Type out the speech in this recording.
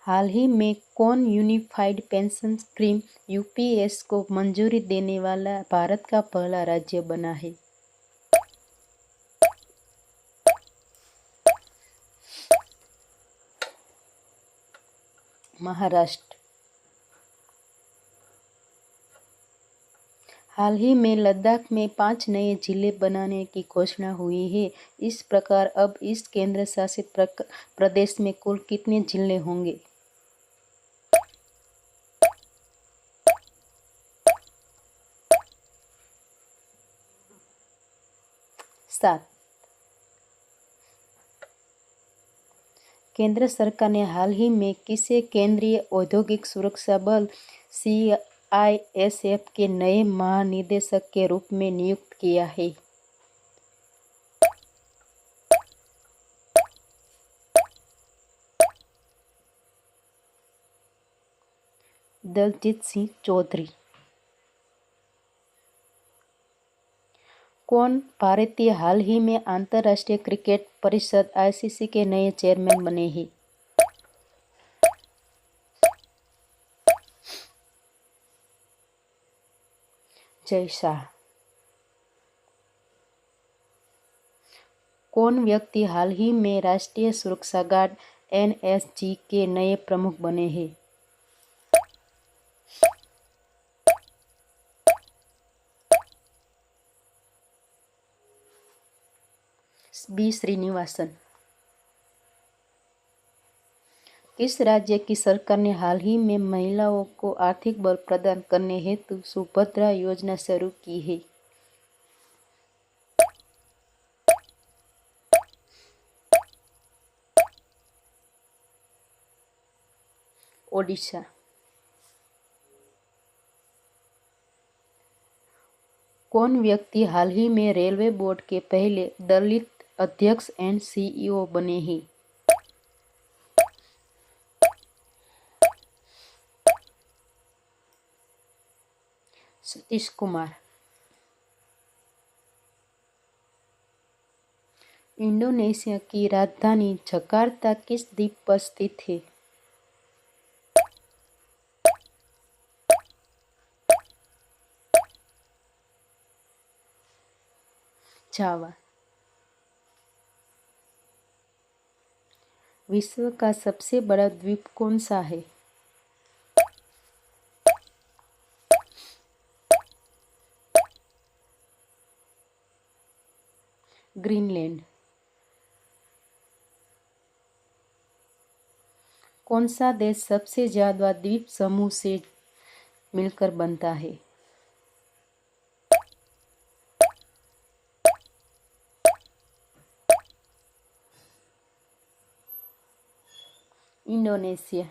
हाल ही में कौन unified pension scheme UPS को मंजूरी देने वाला भारत का पहला राज्य बना है? महाराष्ट्र। हाल ही में लद्दाख में 5 नए जिले बनाने की घोषणा हुई है। इस प्रकार अब इस केंद्र शासित प्रदेश में कुल कितने जिले होंगे? 7। केंद्र सरकार ने हाल ही में किसे केंद्रीय औद्योगिक सुरक्षा बल सीआईएसएफ के नए महानिदेशक के रूप में नियुक्त किया है? दलजीत सिंह चौधरी। कौन भारतीय हाल ही में अंतर्राष्ट्रीय क्रिकेट परिषद आईसीसी के नए चेयरमैन बने हैं? जय शाह। कौन व्यक्ति हाल ही में राष्ट्रीय सुरक्षा गार्ड एनएसजी के नए प्रमुख बने हैं? बी श्रीनिवासन। किस राज्य की सरकार ने हाल ही में महिलाओं को आर्थिक बल प्रदान करने हेतु सुभद्रा योजना शुरू की है? ओडिशा। कौन व्यक्ति हाल ही में रेलवे बोर्ड के पहले दलित अध्यक्ष एंड सीईओ बने हैं? सतीश कुमार। इंडोनेशिया की राजधानी जकार्ता किस द्वीप पर स्थित है? जावा। विश्व का सबसे बड़ा द्वीप कौन सा है? ग्रीनलैंड। कौन सा देश सबसे ज्यादा द्वीप समूह से मिलकर बनता है? इंडोनेशिया।